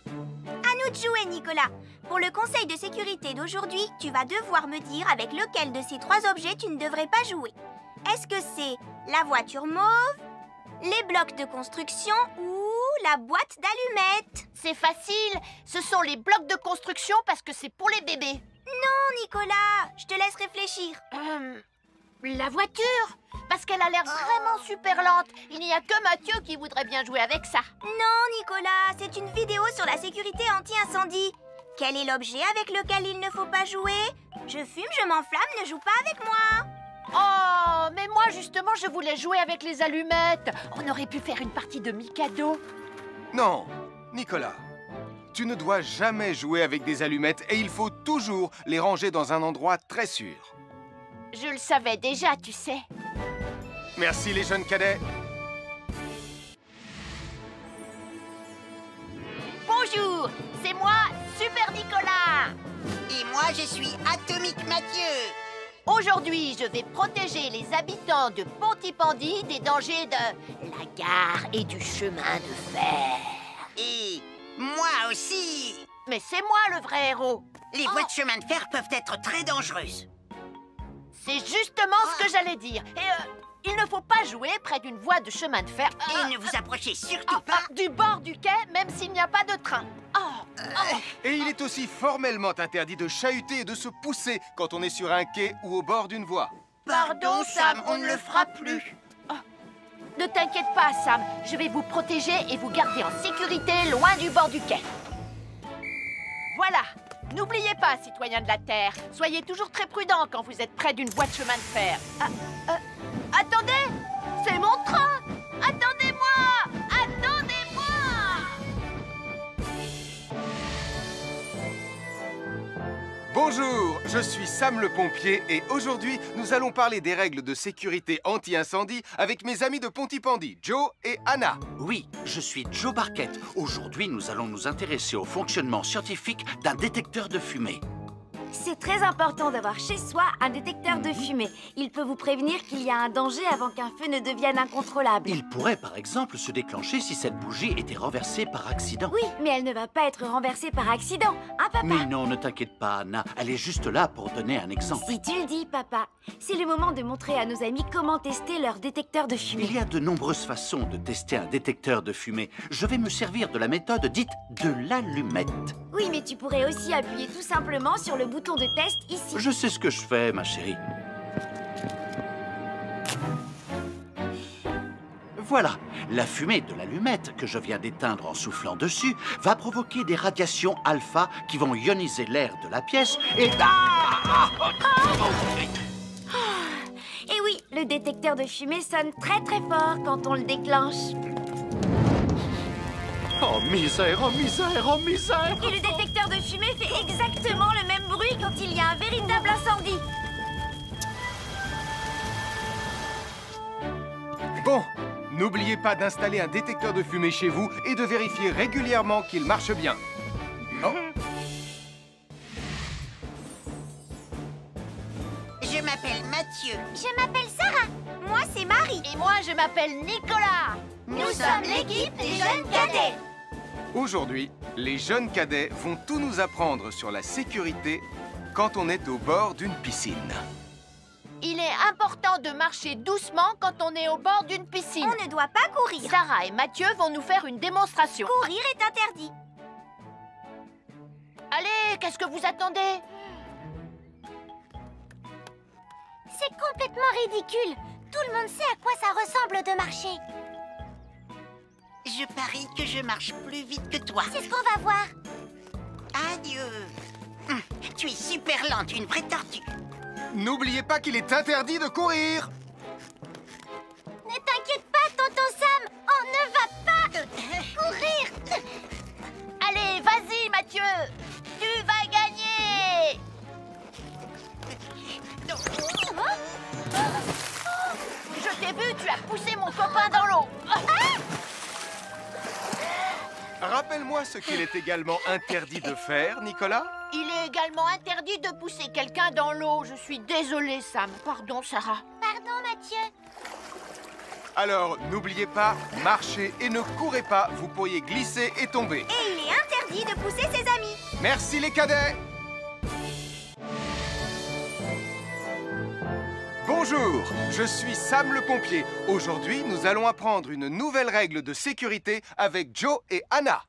À nous de jouer, Nicolas. Pour le conseil de sécurité d'aujourd'hui, tu vas devoir me dire avec lequel de ces 3 objets tu ne devrais pas jouer. Est-ce que c'est la voiture mauve, les blocs de construction ou la boîte d'allumettes? C'est facile, ce sont les blocs de construction parce que c'est pour les bébés. Non, Nicolas, je te laisse réfléchir. La voiture, parce qu'elle a l'air vraiment super lente. Il n'y a que Mathieu qui voudrait bien jouer avec ça. Non, Nicolas, c'est une vidéo sur la sécurité anti-incendie. Quel est l'objet avec lequel il ne faut pas jouer? Je fume, je m'enflamme, ne joue pas avec moi. Oh, mais moi justement je voulais jouer avec les allumettes. On aurait pu faire une partie de Mikado. Non, Nicolas, tu ne dois jamais jouer avec des allumettes et il faut toujours les ranger dans un endroit très sûr. Je le savais déjà, tu sais. Merci les jeunes cadets. Bonjour, c'est moi, Super Nicolas. Et moi, je suis Atomique Mathieu. Aujourd'hui, je vais protéger les habitants de Pontypandy des dangers de la gare et du chemin de fer. Et moi aussi. Mais c'est moi le vrai héros. Les voies de chemin de fer peuvent être très dangereuses. C'est justement ce que j'allais dire. Et il ne faut pas jouer près d'une voie de chemin de fer. Et ne vous approchez surtout pas. Du bord du quai, même s'il n'y a pas de train. Et il est aussi formellement interdit de chahuter et de se pousser quand on est sur un quai ou au bord d'une voie. Pardon, Sam, on ne le fera plus. Ne t'inquiète pas, Sam. Je vais vous protéger et vous garder en sécurité loin du bord du quai. Voilà. N'oubliez pas, citoyens de la Terre, soyez toujours très prudents quand vous êtes près d'une voie de chemin de fer. Attendez! C'est mon train! Attendez-moi! Attendez-moi! Bonjour, je suis Sam le pompier et aujourd'hui, nous allons parler des règles de sécurité anti-incendie avec mes amis de Pontypandy, Joe et Anna. Oui, je suis Joe Barquette. Aujourd'hui, nous allons nous intéresser au fonctionnement scientifique d'un détecteur de fumée. C'est très important d'avoir chez soi un détecteur de fumée. Il peut vous prévenir qu'il y a un danger avant qu'un feu ne devienne incontrôlable. Il pourrait, par exemple, se déclencher si cette bougie était renversée par accident. Oui, mais elle ne va pas être renversée par accident, hein, papa? Mais non, ne t'inquiète pas, Anna. Elle est juste là pour donner un exemple. Si tu le dis, papa. C'est le moment de montrer à nos amis comment tester leur détecteur de fumée. Il y a de nombreuses façons de tester un détecteur de fumée. Je vais me servir de la méthode dite de l'allumette. Oui, mais tu pourrais aussi appuyer tout simplement sur le bouton de test ici. Je sais ce que je fais, ma chérie. Voilà, la fumée de l'allumette que je viens d'éteindre en soufflant dessus va provoquer des radiations alpha qui vont ioniser l'air de la pièce et... Et oui, le détecteur de fumée sonne très très fort quand on le déclenche. Oh misère, oh misère, oh misère! Et le détecteur de fumée fait exactement le même bruit quand il y a un véritable incendie. Bon, n'oubliez pas d'installer un détecteur de fumée chez vous et de vérifier régulièrement qu'il marche bien. Oh. Je m'appelle Mathieu. Je m'appelle Sarah. Moi, c'est Marie. Et moi, je m'appelle Nicolas. Nous sommes l'équipe des jeunes cadets. Aujourd'hui, les jeunes cadets vont tout nous apprendre sur la sécurité quand on est au bord d'une piscine. Il est important de marcher doucement quand on est au bord d'une piscine. On ne doit pas courir. Sarah et Mathieu vont nous faire une démonstration. Courir est interdit. Allez, qu'est-ce que vous attendez? C'est complètement ridicule. Tout le monde sait à quoi ça ressemble de marcher. Je parie que je marche plus vite que toi. C'est ce qu'on va voir. Adieu. Tu es super lente, une vraie tortue. N'oubliez pas qu'il est interdit de courir. Ne t'inquiète pas, tonton Sam. On ne va pas courir. Allez, vas-y, Mathieu. Tu vas gagner. Je t'ai vu, tu as poussé mon copain dans l'eau. Rappelle-moi ce qu'il est également interdit de faire, Nicolas. Il est également interdit de pousser quelqu'un dans l'eau. Je suis désolée, Sam. Pardon, Sarah. Pardon, Mathieu. Alors, n'oubliez pas, marchez et ne courez pas, vous pourriez glisser et tomber. Et il est interdit choisi de pousser ses amis. Merci les cadets. Bonjour, je suis Sam le pompier. Aujourd'hui, nous allons apprendre une nouvelle règle de sécurité avec Joe et Anna.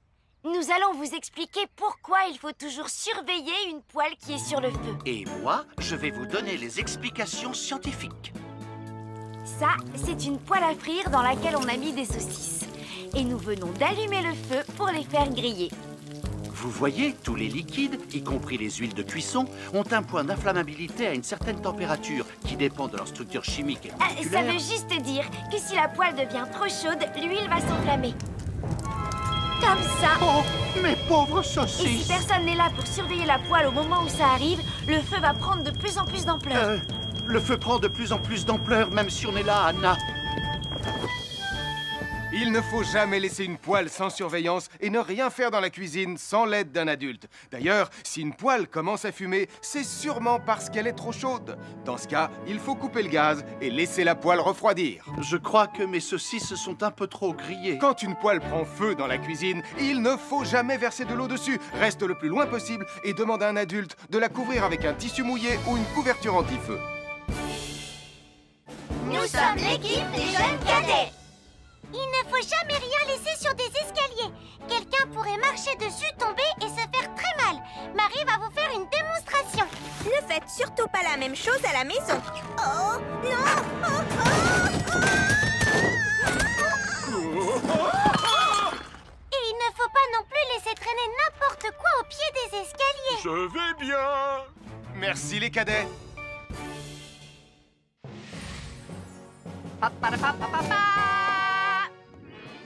Nous allons vous expliquer pourquoi il faut toujours surveiller une poêle qui est sur le feu. Et moi, je vais vous donner les explications scientifiques. Ça, c'est une poêle à frire dans laquelle on a mis des saucisses. Et nous venons d'allumer le feu pour les faire griller. Vous voyez, tous les liquides, y compris les huiles de cuisson, ont un point d'inflammabilité à une certaine température qui dépend de leur structure chimique et Ça moléculaire. veut juste dire que si la poêle devient trop chaude, l'huile va s'enflammer. Comme ça. Oh, mes pauvres Et si saucisses! personne n'est là pour surveiller la poêle au moment où ça arrive, le feu va prendre de plus en plus d'ampleur. Le feu prend de plus en plus d'ampleur, même si on est là, Anna. Il ne faut jamais laisser une poêle sans surveillance et ne rien faire dans la cuisine sans l'aide d'un adulte. D'ailleurs, si une poêle commence à fumer, c'est sûrement parce qu'elle est trop chaude. Dans ce cas, il faut couper le gaz et laisser la poêle refroidir. Je crois que mes saucisses sont un peu trop grillées. Quand une poêle prend feu dans la cuisine, il ne faut jamais verser de l'eau dessus. Reste le plus loin possible et demande à un adulte de la couvrir avec un tissu mouillé ou une couverture anti-feu. Nous sommes l'équipe des jeunes cadets. Il ne faut jamais rien laisser sur des escaliers. Quelqu'un pourrait marcher dessus, tomber et se faire très mal. Marie va vous faire une démonstration. Ne faites surtout pas la même chose à la maison. Oh, non! Et il ne faut pas non plus laisser traîner n'importe quoi au pied des escaliers. Je vais bien. Merci les cadets.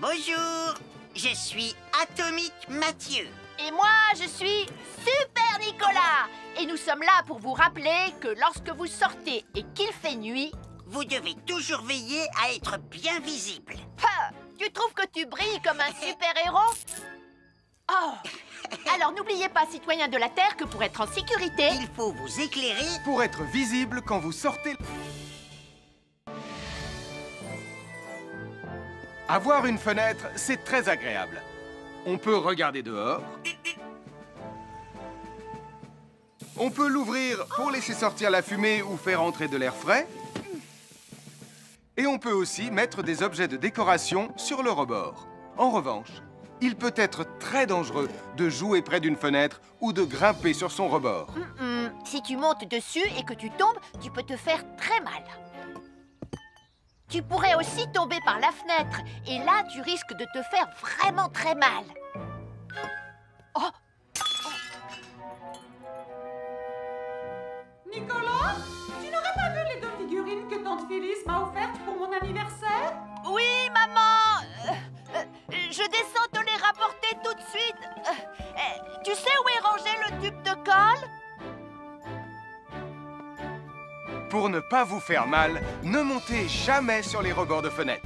Bonjour, je suis Atomique Mathieu. Et moi, je suis Super Nicolas. Et nous sommes là pour vous rappeler que lorsque vous sortez et qu'il fait nuit... Vous devez toujours veiller à être bien visible. Ha! Tu trouves que tu brilles comme un super-héros? Oh! Alors n'oubliez pas, citoyens de la Terre, que pour être en sécurité... Il faut vous éclairer. Pour être visible quand vous sortez... Avoir une fenêtre, c'est très agréable. On peut regarder dehors. On peut l'ouvrir pour laisser sortir la fumée ou faire entrer de l'air frais. Et on peut aussi mettre des objets de décoration sur le rebord. En revanche, il peut être très dangereux de jouer près d'une fenêtre ou de grimper sur son rebord. Si tu montes dessus et que tu tombes, tu peux te faire très mal. Tu pourrais aussi tomber par la fenêtre. Et là, tu risques de te faire vraiment très mal. Oh! Nicolas, tu n'aurais pas vu les 2 figurines que tante Phyllis m'a offertes pour mon anniversaire? Oui, maman! Je descends te les rapporter tout de suite. Tu sais où est rangé le tube de colle? Pour ne pas vous faire mal, ne montez jamais sur les rebords de fenêtres.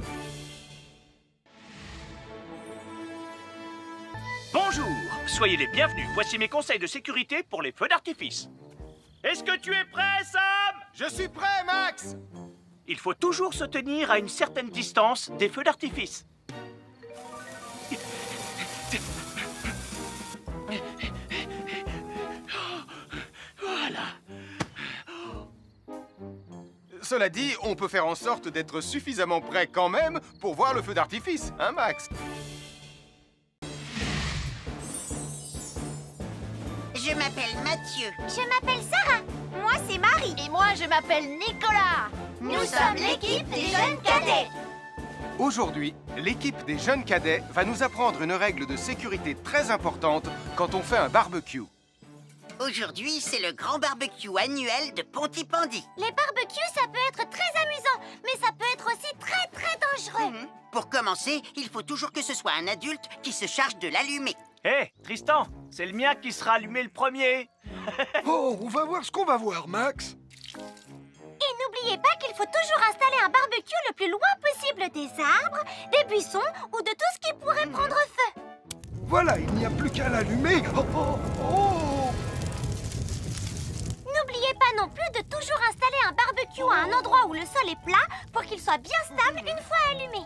Bonjour, soyez les bienvenus. Voici mes conseils de sécurité pour les feux d'artifice. Est-ce que tu es prêt, Sam? Je suis prêt, Max! Il faut toujours se tenir à une certaine distance des feux d'artifice. Voilà. Cela dit, on peut faire en sorte d'être suffisamment prêt quand même pour voir le feu d'artifice, hein, Max? Je m'appelle Mathieu. Je m'appelle Sarah. Moi, c'est Marie. Et moi, je m'appelle Nicolas. Nous sommes l'équipe des jeunes cadets. Aujourd'hui, l'équipe des jeunes cadets va nous apprendre une règle de sécurité très importante quand on fait un barbecue. Aujourd'hui, c'est le grand barbecue annuel de Pontypandy. Les barbecues, ça peut être très amusant, mais ça peut être aussi très, très dangereux. Pour commencer, il faut toujours que ce soit un adulte qui se charge de l'allumer. Hé, Tristan, c'est le mien qui sera allumé le premier. Oh, on va voir ce qu'on va voir, Max. Et n'oubliez pas qu'il faut toujours installer un barbecue le plus loin possible des arbres, des buissons ou de tout ce qui pourrait prendre feu. Voilà, il n'y a plus qu'à l'allumer. Oh, oh, oh. N'oubliez pas non plus de toujours installer un barbecue à un endroit où le sol est plat pour qu'il soit bien stable une fois allumé.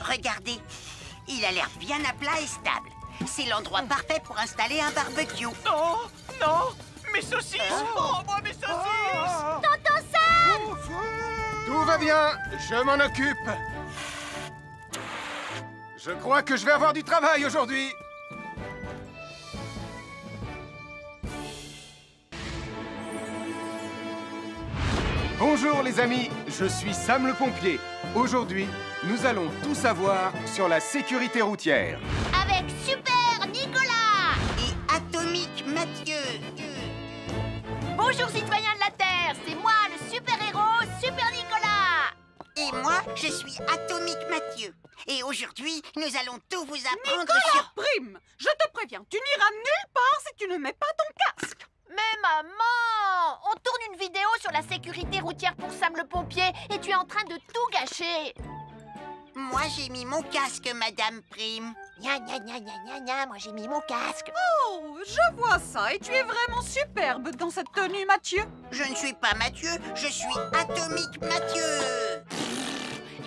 Regardez, il a l'air bien à plat et stable. C'est l'endroit parfait pour installer un barbecue. Non, non, mes saucisses. Oh, moi, mes saucisses. Tonton Sam! Tout va bien, je m'en occupe. Je crois que je vais avoir du travail aujourd'hui. Bonjour les amis, je suis Sam le pompier. Aujourd'hui, nous allons tout savoir sur la sécurité routière. Avec Super Nicolas! Et Atomique Mathieu. Bonjour citoyens de la Terre, c'est moi le super-héros Super Nicolas! Et moi, je suis Atomique Mathieu. Et aujourd'hui, nous allons tout vous apprendre Nicolas sur... Prime, je te préviens, tu n'iras nulle part si tu ne mets pas ton casque. Mais maman! On tourne une vidéo sur la sécurité routière pour Sam le pompier et tu es en train de tout gâcher! Moi, j'ai mis mon casque, Madame Prime. Gna gna gna gna gna gna, moi j'ai mis mon casque! Oh, je vois ça et tu es vraiment superbe dans cette tenue, Mathieu. Je ne suis pas Mathieu, je suis Atomique Mathieu.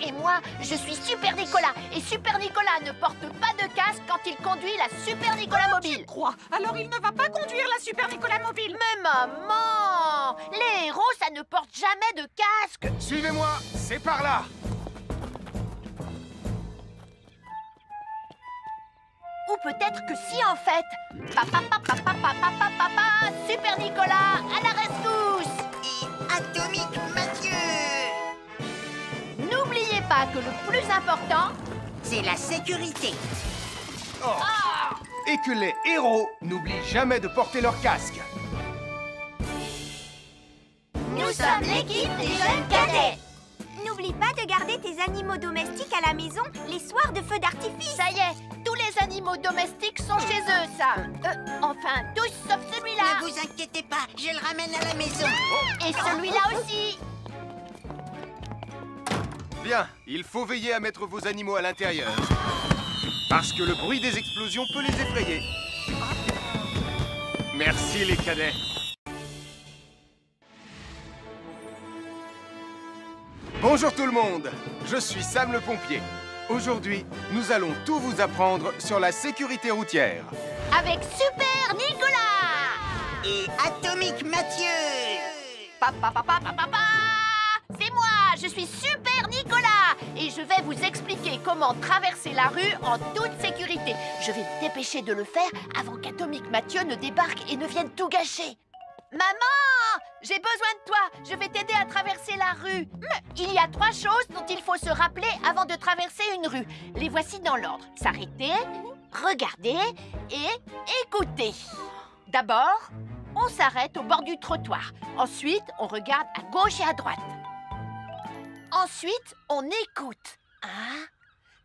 Et moi, je suis Super Nicolas. Et Super Nicolas ne porte pas de casque quand il conduit la Super Nicolas Mobile. Crois, alors il ne va pas conduire la Super Nicolas Mobile. Mais maman! Les héros, ça ne porte jamais de casque. Suivez-moi, c'est par là. Ou peut-être que si, en fait. Papa, papa, papa, papa, papa, Super Nicolas, à la rescousse! Et Atomique Mathieu. N'oubliez pas que le plus important, C'est la sécurité. Et que les héros n'oublient jamais de porter leur casque. nous sommes l'équipe des jeunes cadets. N'oublie pas de garder tes animaux domestiques à la maison les soirs de feu d'artifice. Ça y est, tous les animaux domestiques sont chez eux, Sam. Enfin, tous sauf celui-là. Ne vous inquiétez pas, je le ramène à la maison. Et celui-là aussi. Bien, il faut veiller à mettre vos animaux à l'intérieur. Parce que le bruit des explosions peut les effrayer. Merci les cadets. Bonjour tout le monde, je suis Sam le pompier. Aujourd'hui, nous allons tout vous apprendre sur la sécurité routière. Avec Super Nicolas. Et Atomique Mathieu. Papa, papa, papa, papa. C'est moi, je suis Super Nicolas. Et je vais vous expliquer comment traverser la rue en toute sécurité. Je vais me dépêcher de le faire avant qu'Atomique Mathieu ne débarque et ne vienne tout gâcher. Maman, j'ai besoin de toi. Je vais t'aider à traverser la rue. Mais il y a 3 choses dont il faut se rappeler avant de traverser une rue. Les voici dans l'ordre. S'arrêter, regarder et écouter. D'abord, on s'arrête au bord du trottoir. Ensuite, on regarde à gauche et à droite. Ensuite, on écoute. Hein?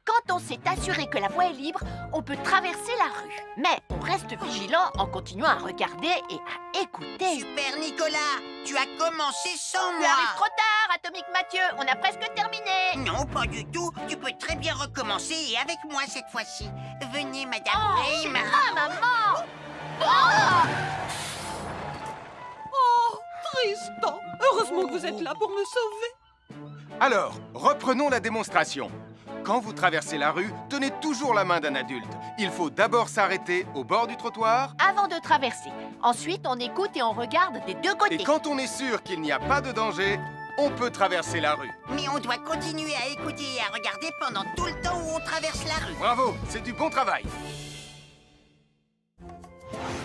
Quand on s'est assuré que la voie est libre, on peut traverser la rue. Mais on reste vigilant en continuant à regarder et à écouter. Super Nicolas, tu as commencé sans Tu moi. arrives trop tard, Atomique Mathieu. On a presque terminé. Non, pas du tout. Tu peux très bien recommencer et avec moi cette fois-ci. Venez, Madame Prime. Ah, maman! Oh! Oh, Tristan. Heureusement que vous êtes là pour me sauver. Alors, reprenons la démonstration. Quand vous traversez la rue, tenez toujours la main d'un adulte. Il faut d'abord s'arrêter au bord du trottoir. Avant de traverser. Ensuite, on écoute et on regarde des deux côtés. Et quand on est sûr qu'il n'y a pas de danger, on peut traverser la rue. Mais on doit continuer à écouter et à regarder pendant tout le temps où on traverse la rue. Bravo, c'est du bon travail.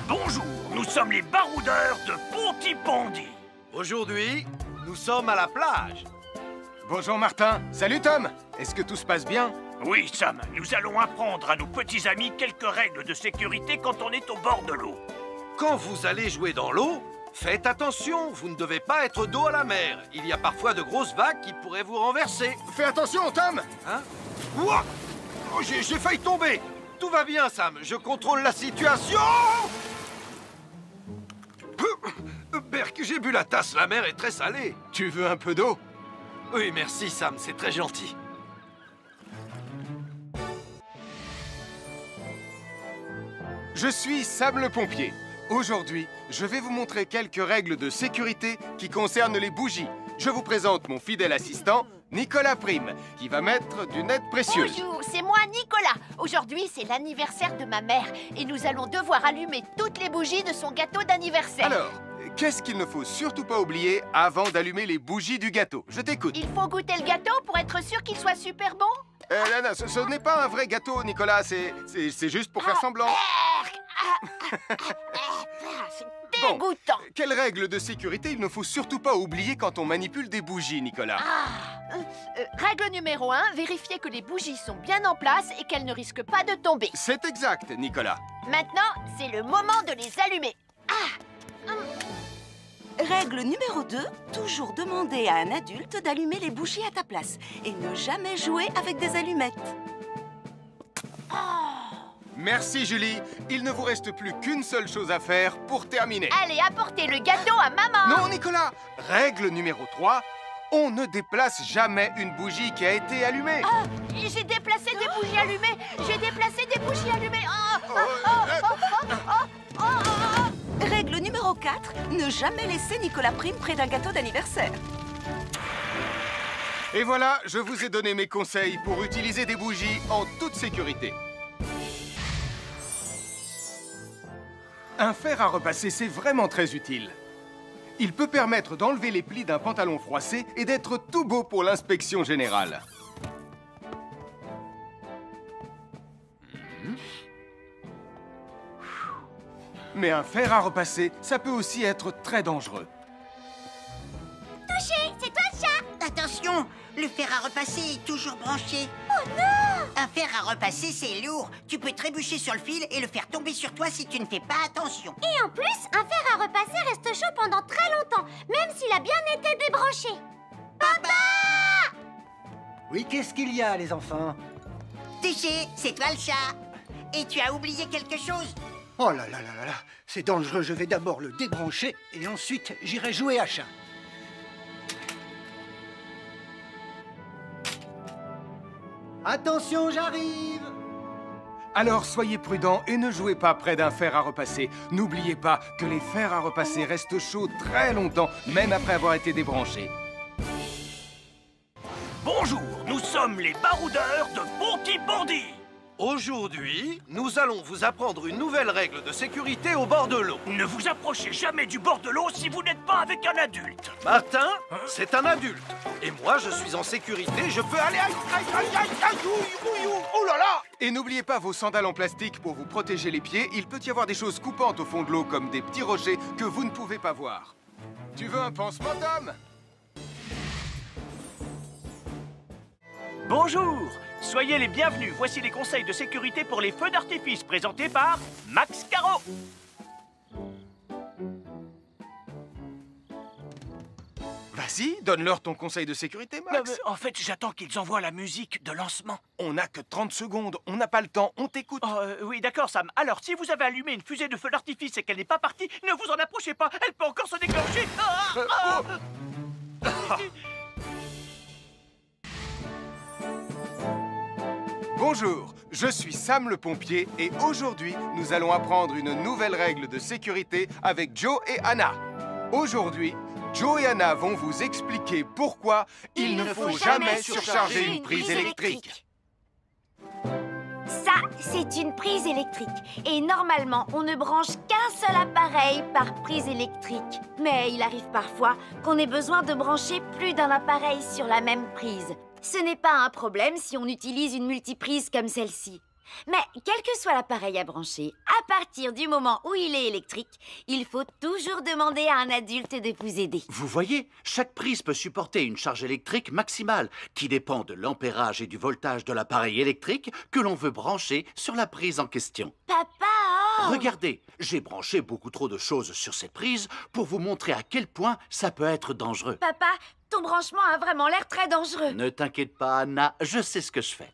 Bonjour, nous sommes les baroudeurs de Pontypandy. Aujourd'hui, nous sommes à la plage. Bonjour Martin. Salut Tom. Est-ce que tout se passe bien? Oui, Sam, nous allons apprendre à nos petits amis quelques règles de sécurité quand on est au bord de l'eau. Quand vous allez jouer dans l'eau, faites attention, vous ne devez pas être dos à la mer. Il y a parfois de grosses vagues qui pourraient vous renverser. Fais attention, Tom. Hein? Ouah! Oh, j'ai failli tomber. Tout va bien, Sam, je contrôle la situation. Berk, j'ai bu la tasse, la mer est très salée. Tu veux un peu d'eau? Oui, merci, Sam, c'est très gentil. Je suis Sam le pompier. Aujourd'hui, je vais vous montrer quelques règles de sécurité qui concernent les bougies. Je vous présente mon fidèle assistant, Nicolas Prime, qui va mettre d'une aide précieuse. Bonjour, c'est moi Nicolas. Aujourd'hui, c'est l'anniversaire de ma mère et nous allons devoir allumer toutes les bougies de son gâteau d'anniversaire. Alors, qu'est-ce qu'il ne faut surtout pas oublier avant d'allumer les bougies du gâteau? Je t'écoute. Il faut goûter le gâteau pour être sûr qu'il soit super bon? Non, ce n'est pas un vrai gâteau, Nicolas. C'est juste pour faire semblant. C'est dégoûtant. Quelle règle de sécurité il ne faut surtout pas oublier quand on manipule des bougies, Nicolas? Règle numéro 1, vérifier que les bougies sont bien en place et qu'elles ne risquent pas de tomber. C'est exact, Nicolas. Maintenant, c'est le moment de les allumer. Règle numéro 2, toujours demander à un adulte d'allumer les bougies à ta place et ne jamais jouer avec des allumettes. Merci, Julie. Il ne vous reste plus qu'une seule chose à faire pour terminer. Allez, apportez le gâteau à maman. Non, Nicolas. Règle numéro 3, on ne déplace jamais une bougie qui a été allumée. J'ai déplacé des bougies allumées. J'ai déplacé des bougies allumées. Règle numéro 4, ne jamais laisser Nicolas Prime près d'un gâteau d'anniversaire. Et voilà, je vous ai donné mes conseils pour utiliser des bougies en toute sécurité. Un fer à repasser, c'est vraiment très utile. Il peut permettre d'enlever les plis d'un pantalon froissé et d'être tout beau pour l'inspection générale. Mais un fer à repasser, ça peut aussi être très dangereux. Touché, c'est toi le chat. Attention, le fer à repasser est toujours branché. Oh non! Un fer à repasser, c'est lourd. Tu peux trébucher sur le fil et le faire tomber sur toi si tu ne fais pas attention. Et en plus, un fer à repasser reste chaud pendant très longtemps, même s'il a bien été débranché. Papa! Oui, qu'est-ce qu'il y a, les enfants? Touché, c'est toi le chat. Et tu as oublié quelque chose? Oh là là là là là, c'est dangereux, je vais d'abord le débrancher et ensuite j'irai jouer à chat. Attention, j'arrive! Alors soyez prudents et ne jouez pas près d'un fer à repasser. N'oubliez pas que les fers à repasser restent chauds très longtemps, même après avoir été débranchés. Bonjour, nous sommes les baroudeurs de Bonty Bandit. Aujourd'hui, nous allons vous apprendre une nouvelle règle de sécurité au bord de l'eau. Ne vous approchez jamais du bord de l'eau si vous n'êtes pas avec un adulte. Martin, c'est un adulte. Et moi, je suis en sécurité, je peux aller... Aïe, aïe, aïe, aïe, aïe, ouïe, ouïe, oh là là! Et n'oubliez pas vos sandales en plastique pour vous protéger les pieds. Il peut y avoir des choses coupantes au fond de l'eau, comme des petits rochers que vous ne pouvez pas voir. Tu veux un pansement, Tom? Bonjour, soyez les bienvenus. Voici les conseils de sécurité pour les feux d'artifice présentés par Max Caro. Vas-y, donne-leur ton conseil de sécurité, Max. En fait, j'attends qu'ils envoient la musique de lancement. On n'a que 30 secondes, on n'a pas le temps, on t'écoute. Oui, d'accord, Sam. Alors, si vous avez allumé une fusée de feu d'artifice et qu'elle n'est pas partie, ne vous en approchez pas. Elle peut encore se déclencher. Bonjour, je suis Sam le pompier et aujourd'hui, nous allons apprendre une nouvelle règle de sécurité avec Joe et Anna. Aujourd'hui, Joe et Anna vont vous expliquer pourquoi il ne faut jamais surcharger une prise électrique. Ça, c'est une prise électrique. Et normalement, on ne branche qu'un seul appareil par prise électrique. Mais il arrive parfois qu'on ait besoin de brancher plus d'un appareil sur la même prise. Ce n'est pas un problème si on utilise une multiprise comme celle-ci. Mais quel que soit l'appareil à brancher, à partir du moment où il est électrique, il faut toujours demander à un adulte de vous aider. Vous voyez, chaque prise peut supporter une charge électrique maximale qui dépend de l'ampérage et du voltage de l'appareil électrique que l'on veut brancher sur la prise en question. Papa, oh! Regardez, j'ai branché beaucoup trop de choses sur cette prise pour vous montrer à quel point ça peut être dangereux. Papa, ton branchement a vraiment l'air très dangereux. Ne t'inquiète pas, Anna, je sais ce que je fais.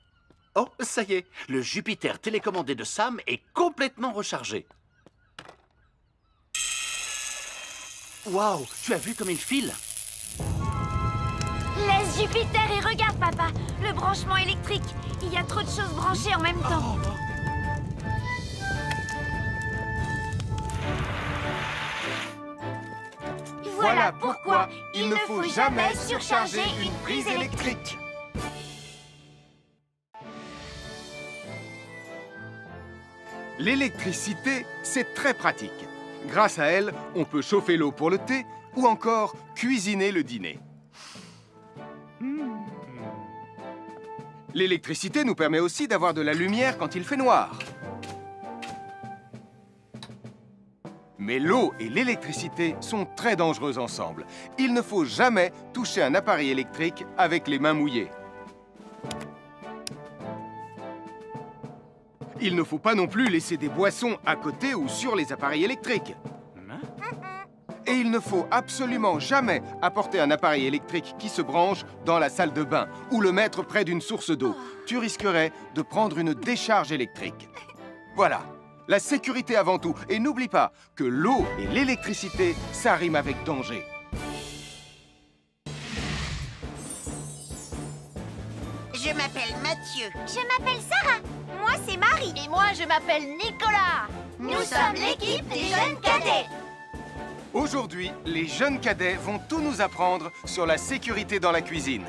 Oh, ça y est, le Jupiter télécommandé de Sam est complètement rechargé. Waouh, tu as vu comme il file? Laisse Jupiter et regarde, papa. Le branchement électrique. Il y a trop de choses branchées en même temps. Voilà pourquoi il ne faut jamais surcharger une prise électrique. L'électricité, c'est très pratique. Grâce à elle, on peut chauffer l'eau pour le thé ou encore cuisiner le dîner. L'électricité nous permet aussi d'avoir de la lumière quand il fait noir. Mais l'eau et l'électricité sont très dangereux ensemble. Il ne faut jamais toucher un appareil électrique avec les mains mouillées. Il ne faut pas non plus laisser des boissons à côté ou sur les appareils électriques. Et il ne faut absolument jamais apporter un appareil électrique qui se branche dans la salle de bain ou le mettre près d'une source d'eau. Tu risquerais de prendre une décharge électrique. Voilà, la sécurité avant tout. Et n'oublie pas que l'eau et l'électricité, ça rime avec danger. Je m'appelle Mathieu. Je m'appelle Sarah. Moi, c'est Marie. Et moi, je m'appelle Nicolas. Nous sommes l'équipe des jeunes cadets. Aujourd'hui, les jeunes cadets vont tout nous apprendre sur la sécurité dans la cuisine.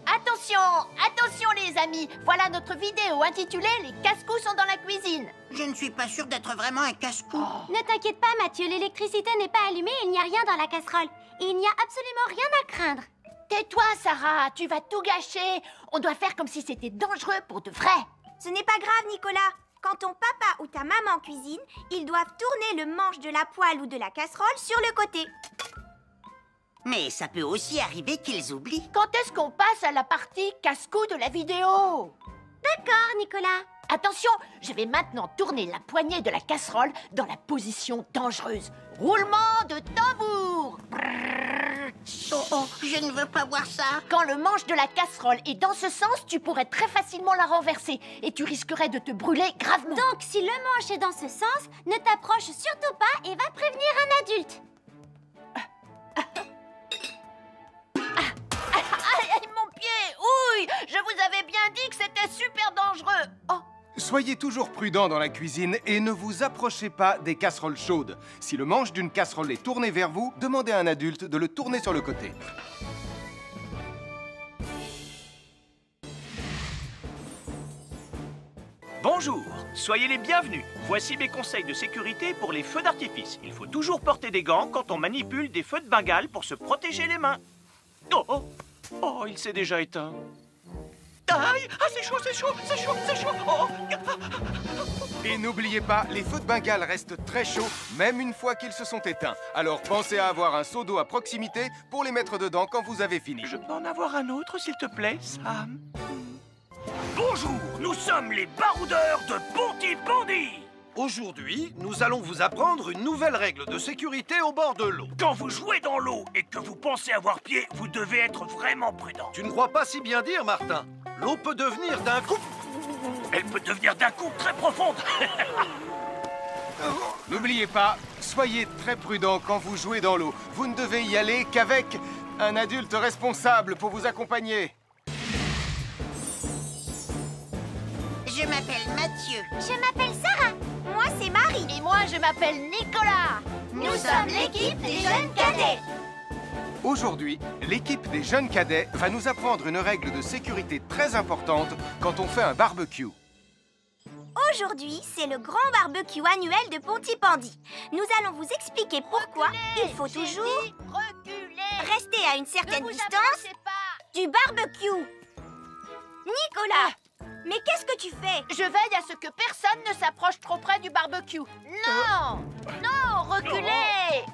Attention, attention les amis. Voilà notre vidéo intitulée « Les casse-cou sont dans la cuisine ». Je ne suis pas sûre d'être vraiment un casse-cou. Ne t'inquiète pas, Mathieu. L'électricité n'est pas allumée et il n'y a rien dans la casserole. Et il n'y a absolument rien à craindre. Tais-toi, Sarah, tu vas tout gâcher. On doit faire comme si c'était dangereux pour de vrai. Ce n'est pas grave, Nicolas. Quand ton papa ou ta maman cuisine, ils doivent tourner le manche de la poêle ou de la casserole sur le côté. Mais ça peut aussi arriver qu'ils oublient. Quand est-ce qu'on passe à la partie casse-cou de la vidéo? D'accord, Nicolas. Attention, je vais maintenant tourner la poignée de la casserole dans la position dangereuse. Roulement de tambour. Oh, je ne veux pas voir ça. Quand le manche de la casserole est dans ce sens, tu pourrais très facilement la renverser et tu risquerais de te brûler gravement. Donc, si le manche est dans ce sens, ne t'approche surtout pas et va prévenir un adulte. Aïe, mon pied! Ouille! Je vous avais bien dit que c'était super dangereux. Oh. Soyez toujours prudents dans la cuisine et ne vous approchez pas des casseroles chaudes. Si le manche d'une casserole est tourné vers vous, demandez à un adulte de le tourner sur le côté. Bonjour, soyez les bienvenus. Voici mes conseils de sécurité pour les feux d'artifice. Il faut toujours porter des gants quand on manipule des feux de Bengale pour se protéger les mains. Oh, oh, oh, il s'est déjà éteint. Aïe, ah, c'est chaud, c'est chaud, c'est chaud, c'est chaud. Oh. Et n'oubliez pas, les feux de Bengale restent très chauds, même une fois qu'ils se sont éteints. Alors pensez à avoir un seau d'eau à proximité pour les mettre dedans quand vous avez fini. Je peux en avoir un autre, s'il te plaît, Sam? Bonjour, nous sommes les baroudeurs de Pontypandy. Aujourd'hui, nous allons vous apprendre une nouvelle règle de sécurité au bord de l'eau. Quand vous jouez dans l'eau et que vous pensez avoir pied, vous devez être vraiment prudent. Tu ne crois pas si bien dire, Martin? L'eau peut devenir d'un coup... Elle peut devenir d'un coup très profonde. N'oubliez pas, soyez très prudents quand vous jouez dans l'eau. Vous ne devez y aller qu'avec un adulte responsable pour vous accompagner. Je m'appelle Mathieu. Je m'appelle Sarah. Moi, c'est Marie. Et moi, je m'appelle Nicolas. Nous sommes l'équipe des jeunes cadets. Aujourd'hui, l'équipe des jeunes cadets va nous apprendre une règle de sécurité très importante quand on fait un barbecue. Aujourd'hui, c'est le grand barbecue annuel de Pontypandy. Nous allons vous expliquer pourquoi il faut toujours rester à une certaine distance du barbecue. Nicolas, mais qu'est-ce que tu fais? Je veille à ce que personne ne s'approche trop près du barbecue. Non! Non, reculez!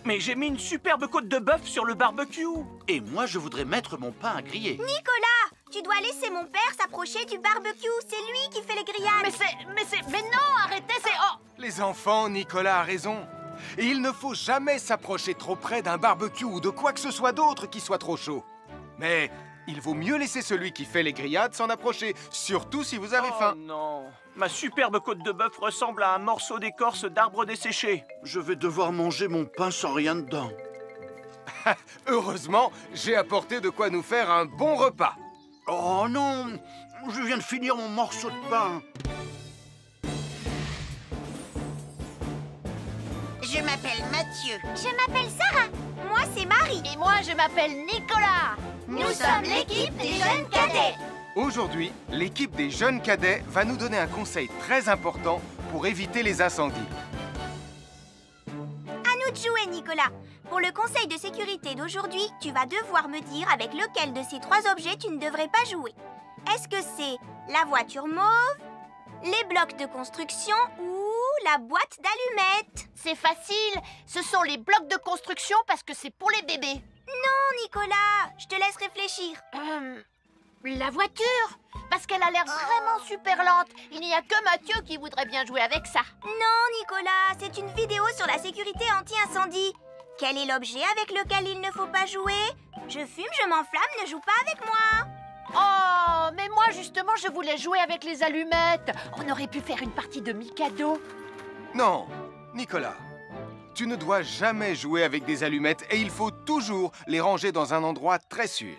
Mais j'ai mis une superbe côte de bœuf sur le barbecue. Et moi, je voudrais mettre mon pain à griller. Nicolas, tu dois laisser mon père s'approcher du barbecue. C'est lui qui fait les grillades. Mais non, arrêtez, c'est... Oh! Les enfants, Nicolas a raison. Et il ne faut jamais s'approcher trop près d'un barbecue ou de quoi que ce soit d'autre qui soit trop chaud. Mais il vaut mieux laisser celui qui fait les grillades s'en approcher, surtout si vous avez faim. Non, ma superbe côte de bœuf ressemble à un morceau d'écorce d'arbre desséché. Je vais devoir manger mon pain sans rien dedans. Heureusement, j'ai apporté de quoi nous faire un bon repas. Oh non, je viens de finir mon morceau de pain. Je m'appelle Mathieu. Je m'appelle Sarah. Moi, c'est Marie. Et moi, je m'appelle Nicolas. Nous sommes l'équipe des jeunes cadets. Aujourd'hui, l'équipe des jeunes cadets va nous donner un conseil très important pour éviter les incendies. À nous de jouer, Nicolas. Pour le conseil de sécurité d'aujourd'hui, tu vas devoir me dire avec lequel de ces 3 objets tu ne devrais pas jouer. Est-ce que c'est la voiture mauve, les blocs de construction ou la boîte d'allumettes? C'est facile, ce sont les blocs de construction parce que c'est pour les bébés. Non, Nicolas, je te laisse réfléchir. La voiture, parce qu'elle a l'air vraiment super lente. Il n'y a que Mathieu qui voudrait bien jouer avec ça. Non, Nicolas, c'est une vidéo sur la sécurité anti-incendie. Quel est l'objet avec lequel il ne faut pas jouer? Je fume, je m'enflamme, ne joue pas avec moi. Oh, mais moi justement, je voulais jouer avec les allumettes. On aurait pu faire une partie de Mikado. Non, Nicolas, tu ne dois jamais jouer avec des allumettes et il faut toujours les ranger dans un endroit très sûr.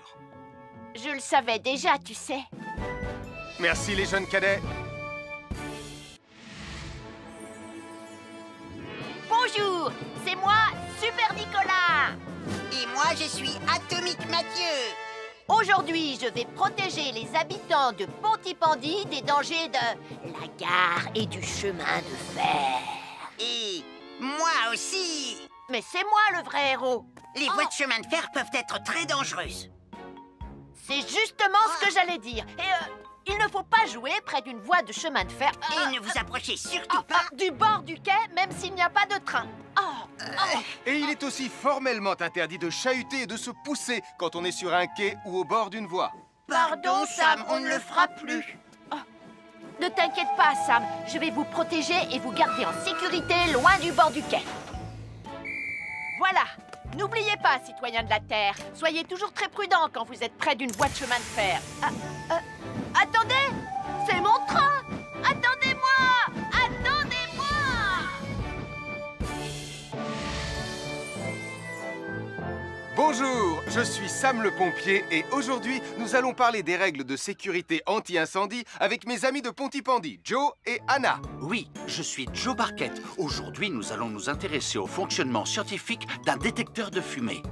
Je le savais déjà, tu sais. Merci les jeunes cadets. Bonjour, c'est moi, Super Nicolas. Et moi, je suis Atomique Mathieu. Aujourd'hui, je vais protéger les habitants de Pontypandy des dangers de la gare et du chemin de fer. Et moi aussi. Mais c'est moi le vrai héros. Les voies de chemin de fer peuvent être très dangereuses. C'est justement ce que j'allais dire. Et il ne faut pas jouer près d'une voie de chemin de fer. Et ne vous approchez surtout pas du bord du quai, même s'il n'y a pas de train. Et il est aussi formellement interdit de chahuter et de se pousser quand on est sur un quai ou au bord d'une voie. Pardon, Sam, on ne le fera plus. Ne t'inquiète pas, Sam. Je vais vous protéger et vous garder en sécurité loin du bord du quai. Voilà. N'oubliez pas, citoyens de la Terre, soyez toujours très prudents quand vous êtes près d'une voie de chemin de fer. Attendez! C'est mon train! Attendez-moi! Attendez-moi! Bonjour, je suis Sam le pompier et aujourd'hui, nous allons parler des règles de sécurité anti-incendie avec mes amis de Pontypandy, Joe et Anna. Oui, je suis Joe Barquette. Aujourd'hui, nous allons nous intéresser au fonctionnement scientifique d'un détecteur de fumée.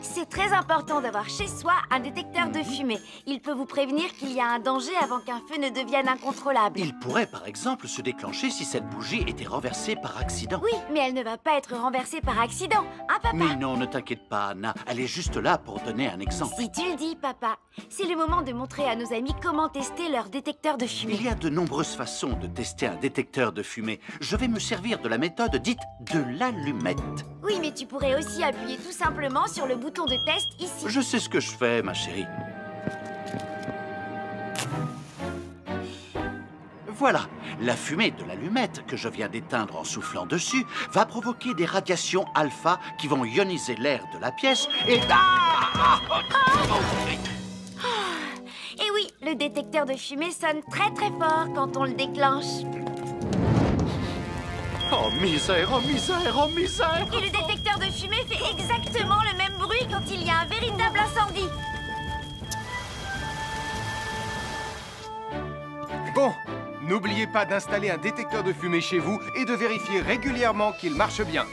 C'est très important d'avoir chez soi un détecteur de fumée. Il peut vous prévenir qu'il y a un danger avant qu'un feu ne devienne incontrôlable. Il pourrait, par exemple, se déclencher si cette bougie était renversée par accident. Oui, mais elle ne va pas être renversée par accident, hein, papa? Mais non, ne t'inquiète pas, Anna. Elle est juste là pour donner un exemple. Si tu le dis, papa. C'est le moment de montrer à nos amis comment tester leur détecteur de fumée. Il y a de nombreuses façons de tester un détecteur de fumée. Je vais me servir de la méthode dite de l'allumette. Oui, mais tu pourrais aussi appuyer tout simplement sur le bouton de test ici. Je sais ce que je fais, ma chérie. Voilà, la fumée de l'allumette que je viens d'éteindre en soufflant dessus va provoquer des radiations alpha qui vont ioniser l'air de la pièce et... Et oui, le détecteur de fumée sonne très très fort quand on le déclenche. Oh misère, oh misère, oh misère! Et le détecteur de fumée fait exactement le même bruit quand il y a un véritable incendie. Bon, n'oubliez pas d'installer un détecteur de fumée chez vous et de vérifier régulièrement qu'il marche bien.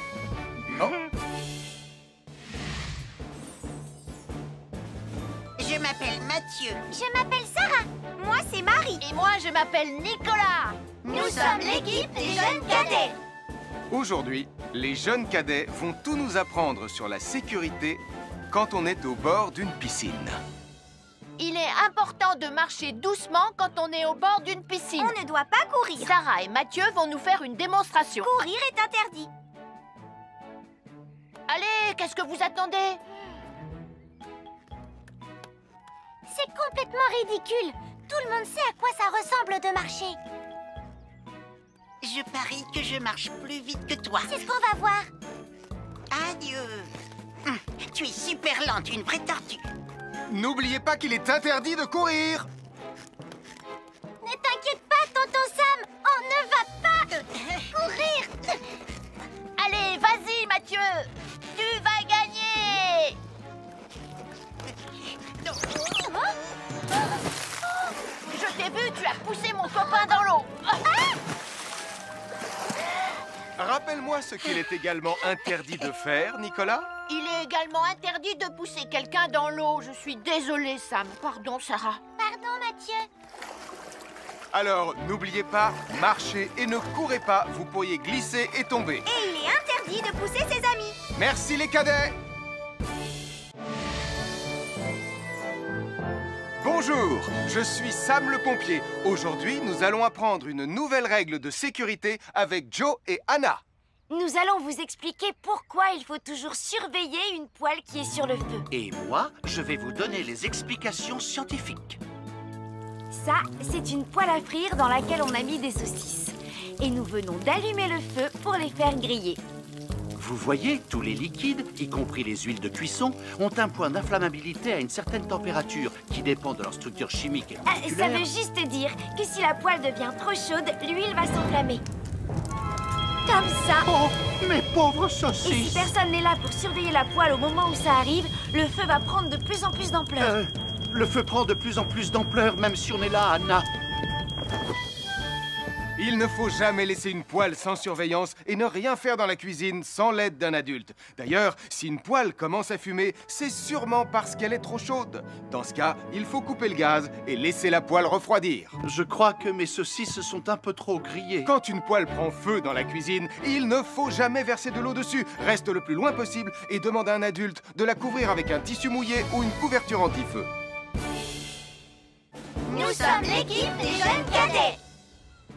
Oh. Je m'appelle Mathieu. Je m'appelle Sarah. Moi, c'est Marie. Et moi, je m'appelle Nicolas. Nous sommes l'équipe des jeunes cadets. Aujourd'hui, les jeunes cadets vont tout nous apprendre sur la sécurité quand on est au bord d'une piscine. Il est important de marcher doucement quand on est au bord d'une piscine. On ne doit pas courir. Sarah et Mathieu vont nous faire une démonstration. Courir est interdit. Allez, qu'est-ce que vous attendez? C'est complètement ridicule. Tout le monde sait à quoi ça ressemble de marcher. Je parie que je marche plus vite que toi. C'est ce qu'on va voir. Adieu. Tu es super lente, une vraie tortue. N'oubliez pas qu'il est interdit de courir. Ne t'inquiète pas, tonton Sam. On ne va pas courir. Allez, vas-y, Mathieu. Tu vas gagner. Je t'ai vu, tu as poussé mon copain dans l'eau. Rappelle-moi ce qu'il est également interdit de faire, Nicolas. Il est également interdit de pousser quelqu'un dans l'eau. Je suis désolée, Sam. Pardon, Sarah. Pardon, Mathieu. Alors, n'oubliez pas, marchez et ne courez pas, vous pourriez glisser et tomber. Et il est interdit de pousser ses amis. Merci les cadets! Bonjour, je suis Sam le pompier. Aujourd'hui, nous allons apprendre une nouvelle règle de sécurité avec Joe et Anna. Nous allons vous expliquer pourquoi il faut toujours surveiller une poêle qui est sur le feu. Et moi, je vais vous donner les explications scientifiques. Ça, c'est une poêle à frire dans laquelle on a mis des saucisses. Et nous venons d'allumer le feu pour les faire griller. Vous voyez, tous les liquides, y compris les huiles de cuisson, ont un point d'inflammabilité à une certaine température qui dépend de leur structure chimique et moléculaire. Ça veut juste dire que si la poêle devient trop chaude, l'huile va s'enflammer. Comme ça. Oh, mes pauvres Et saucisses! si personne n'est là pour surveiller la poêle au moment où ça arrive, le feu va prendre de plus en plus d'ampleur. Le feu prend de plus en plus d'ampleur, même si on est là, Anna. Il ne faut jamais laisser une poêle sans surveillance et ne rien faire dans la cuisine sans l'aide d'un adulte. D'ailleurs, si une poêle commence à fumer, c'est sûrement parce qu'elle est trop chaude. Dans ce cas, il faut couper le gaz et laisser la poêle refroidir. Je crois que mes saucisses sont un peu trop grillées. Quand une poêle prend feu dans la cuisine, il ne faut jamais verser de l'eau dessus. Reste le plus loin possible et demande à un adulte de la couvrir avec un tissu mouillé ou une couverture anti-feu. Nous sommes l'équipe des jeunes cadets.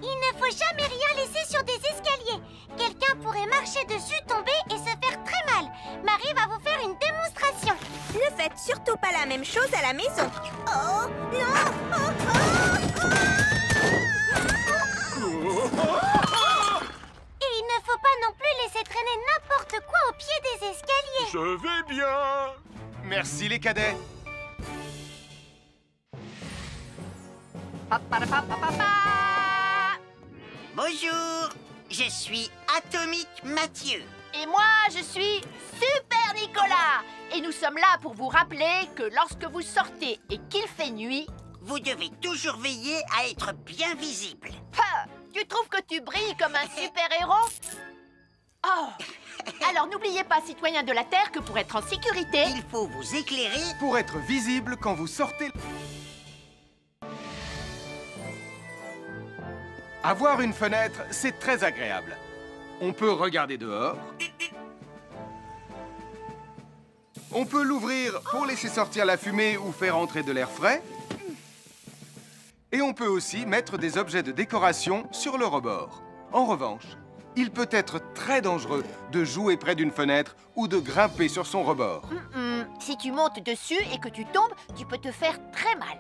Il ne faut jamais rien laisser sur des escaliers. Quelqu'un pourrait marcher dessus, tomber et se faire très mal. Marie va vous faire une démonstration. Ne faites surtout pas la même chose à la maison. Oh, non! Et il ne faut pas non plus laisser traîner n'importe quoi au pied des escaliers. Je vais bien. Merci les cadets. Bonjour, je suis Atomique Mathieu. Et moi, je suis Super Nicolas. Et nous sommes là pour vous rappeler que lorsque vous sortez et qu'il fait nuit... Vous devez toujours veiller à être bien visible. Ah, tu trouves que tu brilles comme un super-héros? Oh. Alors n'oubliez pas, citoyens de la Terre, que pour être en sécurité... Il faut vous éclairer... Pour être visible quand vous sortez... Avoir une fenêtre, c'est très agréable. On peut regarder dehors. On peut l'ouvrir pour laisser sortir la fumée ou faire entrer de l'air frais. Et on peut aussi mettre des objets de décoration sur le rebord. En revanche, il peut être très dangereux de jouer près d'une fenêtre ou de grimper sur son rebord. Si tu montes dessus et que tu tombes, tu peux te faire très mal.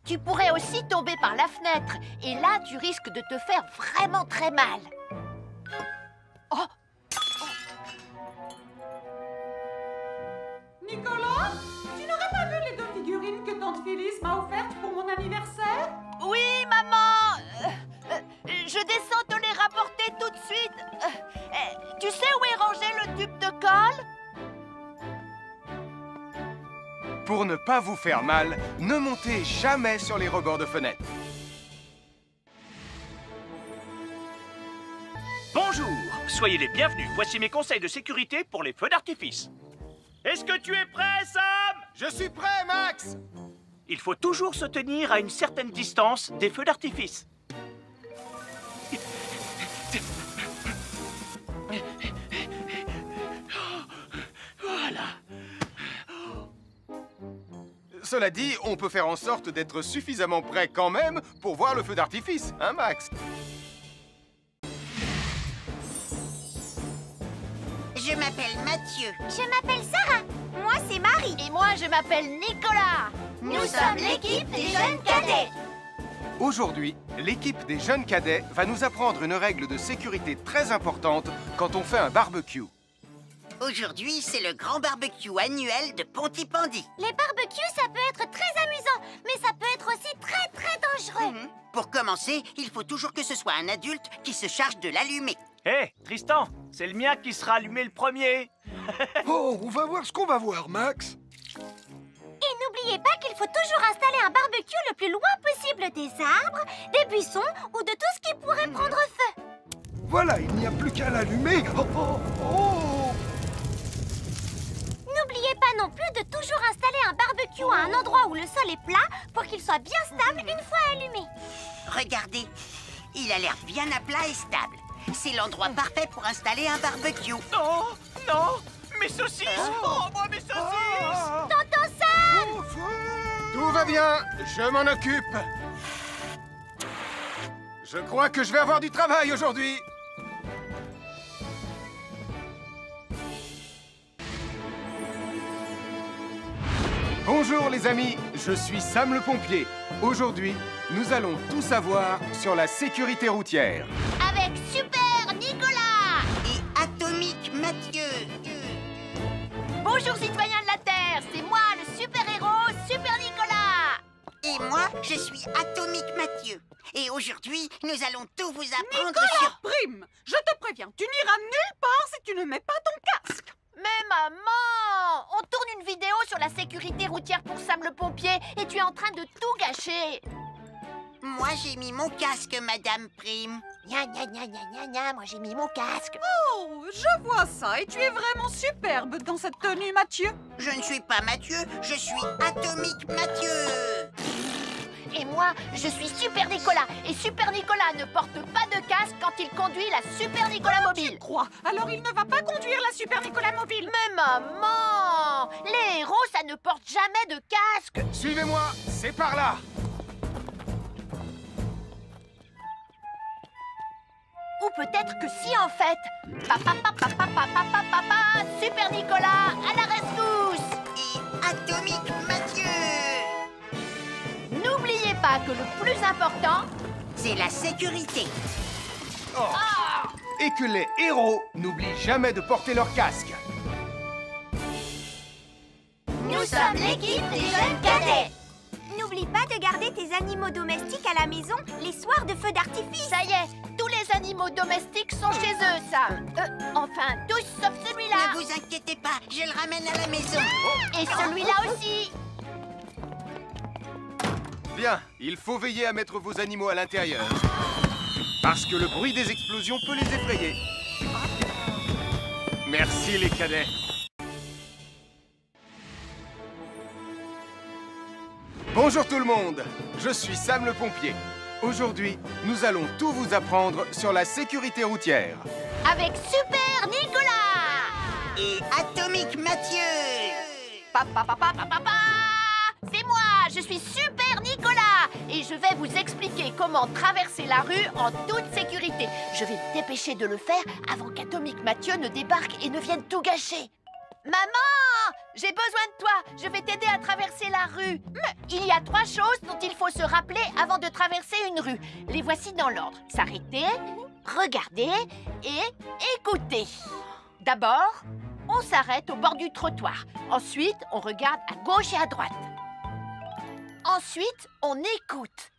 Tu pourrais aussi tomber par la fenêtre. Et là, tu risques de te faire vraiment très mal. Oh! Nicolas, tu n'aurais pas vu les 2 figurines que tante Phyllis m'a offertes pour mon anniversaire? Oui, maman! Je descends te les rapporter tout de suite. Tu sais où est rangé le tube de colle? Pour ne pas vous faire mal, ne montez jamais sur les rebords de fenêtres. Bonjour, soyez les bienvenus. Voici mes conseils de sécurité pour les feux d'artifice. Est-ce que tu es prêt, Sam? Je suis prêt, Max! Il faut toujours se tenir à une certaine distance des feux d'artifice. Voilà. Cela dit, on peut faire en sorte d'être suffisamment près quand même pour voir le feu d'artifice, hein, Max? Je m'appelle Mathieu. Je m'appelle Sarah. Moi, c'est Marie. Et moi, je m'appelle Nicolas. Nous sommes l'équipe des jeunes cadets. Aujourd'hui, l'équipe des jeunes cadets va nous apprendre une règle de sécurité très importante quand on fait un barbecue. Aujourd'hui, c'est le grand barbecue annuel de Pontypandy. Les barbecues, ça peut être très amusant, mais ça peut être aussi très dangereux. Pour commencer, il faut toujours que ce soit un adulte qui se charge de l'allumer. Hé, Tristan, c'est le mien qui sera allumé le premier. Oh, on va voir ce qu'on va voir, Max. Et n'oubliez pas qu'il faut toujours installer un barbecue le plus loin possible des arbres, des buissons ou de tout ce qui pourrait prendre feu. Voilà, il n'y a plus qu'à l'allumer. Oh, oh, oh. toujours installer un barbecue à un endroit où le sol est plat pour qu'il soit bien stable une fois allumé. Regardez, il a l'air bien à plat et stable. C'est l'endroit parfait pour installer un barbecue. Non, non, mes saucisses. Oh, moi, mes saucisses. Tonton Sam! Tout va bien, je m'en occupe. Je crois que je vais avoir du travail aujourd'hui. Bonjour les amis, je suis Sam le pompier. Aujourd'hui, nous allons tout savoir sur la sécurité routière. Avec Super Nicolas! Et Atomique Mathieu. Bonjour citoyens de la Terre, c'est moi le super-héros Super Nicolas. Et moi, je suis Atomique Mathieu. Et aujourd'hui, nous allons tout vous apprendre Nicolas sur... Prime, je te préviens, tu n'iras nulle part si tu ne mets pas ton casque. Mais maman, on tourne une vidéo sur la sécurité routière pour Sam le pompier et tu es en train de tout gâcher. Moi, j'ai mis mon casque, Madame Prime. Gna gna gna gna gna gna, moi j'ai mis mon casque. Oh, je vois ça et tu es vraiment superbe dans cette tenue, Mathieu. Je ne suis pas Mathieu, je suis Atomique Mathieu. Et moi, je suis Super Nicolas. Et Super Nicolas ne porte pas de casque quand il conduit la Super Nicolas Mobile. Crois, alors il ne va pas conduire la Super Nicolas Mobile. Mais maman, les héros, ça ne porte jamais de casque. Suivez-moi, c'est par là. Ou peut-être que si en fait. Papa, papa, papa, papa, papa, Super Nicolas, à la rescousse. Et Atomique Mathieu. N'oubliez pas que le plus important, c'est la sécurité. Oh. Et que les héros n'oublient jamais de porter leur casque. Nous sommes l'équipe des jeunes cadets. N'oublie pas de garder tes animaux domestiques à la maison les soirs de feux d'artifice. Ça y est, tous les animaux domestiques sont chez eux, Sam. Enfin, tous sauf celui-là. Ne vous inquiétez pas, je le ramène à la maison. Et celui-là aussi. Bien, il faut veiller à mettre vos animaux à l'intérieur. Parce que le bruit des explosions peut les effrayer. Merci les cadets. Bonjour tout le monde, je suis Sam le pompier. Aujourd'hui, nous allons tout vous apprendre sur la sécurité routière. Avec Super Nicolas. Et Atomique Mathieu. Papa, papa, papa, papa. C'est moi, je suis Super Nicolas et je vais vous expliquer comment traverser la rue en toute sécurité. Je vais me dépêcher de le faire avant qu'Atomique Mathieu ne débarque et ne vienne tout gâcher. Maman, j'ai besoin de toi, je vais t'aider à traverser la rue. Mais il y a 3 choses dont il faut se rappeler avant de traverser une rue. Les voici dans l'ordre. S'arrêter, regarder et écouter. D'abord, on s'arrête au bord du trottoir. Ensuite, on regarde à gauche et à droite. Ensuite, on écoute.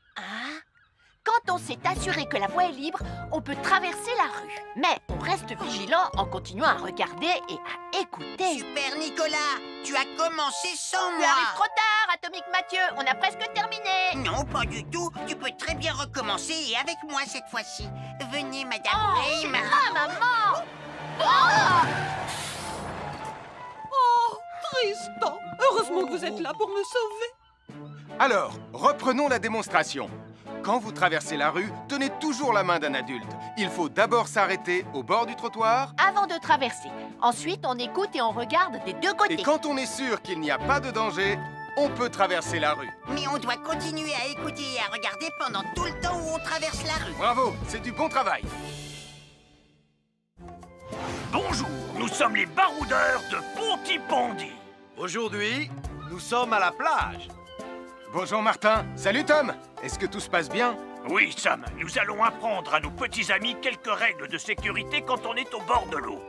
Quand on s'est assuré que la voie est libre, on peut traverser la rue. Mais on reste vigilant en continuant à regarder et à écouter. Super Nicolas, tu as commencé sans Tu moi. arrives trop tard, Atomique Mathieu. On a presque terminé. Non, pas du tout. Tu peux très bien recommencer et avec moi cette fois-ci. Venez, Madame Prime. Maman. Oh, Tristan, heureusement que vous êtes là pour me sauver. Alors, reprenons la démonstration. Quand vous traversez la rue, tenez toujours la main d'un adulte. Il faut d'abord s'arrêter au bord du trottoir. Avant de traverser. Ensuite, on écoute et on regarde des deux côtés. Et quand on est sûr qu'il n'y a pas de danger, on peut traverser la rue. Mais on doit continuer à écouter et à regarder pendant tout le temps où on traverse la rue. Bravo, c'est du bon travail. Bonjour, nous sommes les baroudeurs de Pontypandy. Aujourd'hui, nous sommes à la plage. Bonjour Martin. Salut Tom. Est-ce que tout se passe bien? Oui, Sam, nous allons apprendre à nos petits amis quelques règles de sécurité quand on est au bord de l'eau.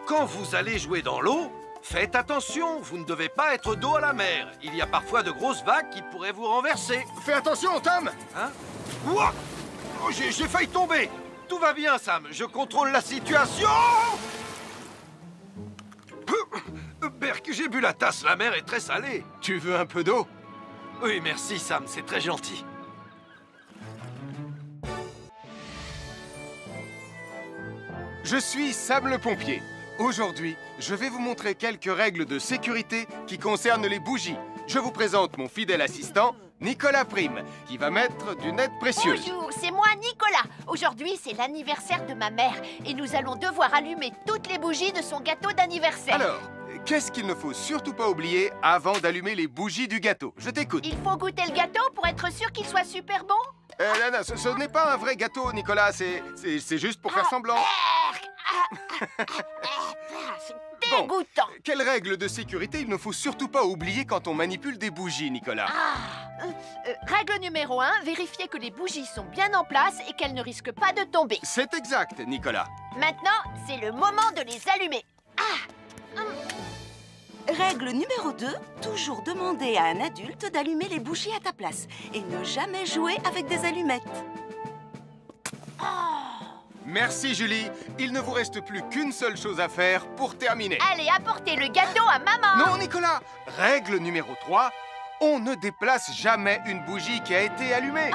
Quand vous allez jouer dans l'eau, faites attention, vous ne devez pas être dos à la mer. Il y a parfois de grosses vagues qui pourraient vous renverser. Fais attention, Tom. Hein? Ouah! Oh, j'ai failli tomber. Tout va bien, Sam, je contrôle la situation. Berk, j'ai bu la tasse, la mer est très salée. Tu veux un peu d'eau? Oui, merci, Sam, c'est très gentil. Je suis Sam le pompier. Aujourd'hui, je vais vous montrer quelques règles de sécurité qui concernent les bougies. Je vous présente mon fidèle assistant, Nicolas Prime, qui va mettre d'une aide précieuse. Bonjour, c'est moi Nicolas. Aujourd'hui, c'est l'anniversaire de ma mère et nous allons devoir allumer toutes les bougies de son gâteau d'anniversaire. Alors, qu'est-ce qu'il ne faut surtout pas oublier avant d'allumer les bougies du gâteau? Je t'écoute. Il faut goûter le gâteau pour être sûr qu'il soit super bon? Non, ce n'est pas un vrai gâteau, Nicolas. C'est juste pour faire semblant. C'est dégoûtant. Quelle règle de sécurité il ne faut surtout pas oublier quand on manipule des bougies, Nicolas? Règle numéro 1, vérifier que les bougies sont bien en place et qu'elles ne risquent pas de tomber. C'est exact, Nicolas. Maintenant, c'est le moment de les allumer. Règle numéro 2, toujours demander à un adulte d'allumer les bougies à ta place et ne jamais jouer avec des allumettes. Merci, Julie. Il ne vous reste plus qu'une seule chose à faire pour terminer. Allez, apportez le gâteau à maman. Non, Nicolas. Règle numéro 3, on ne déplace jamais une bougie qui a été allumée.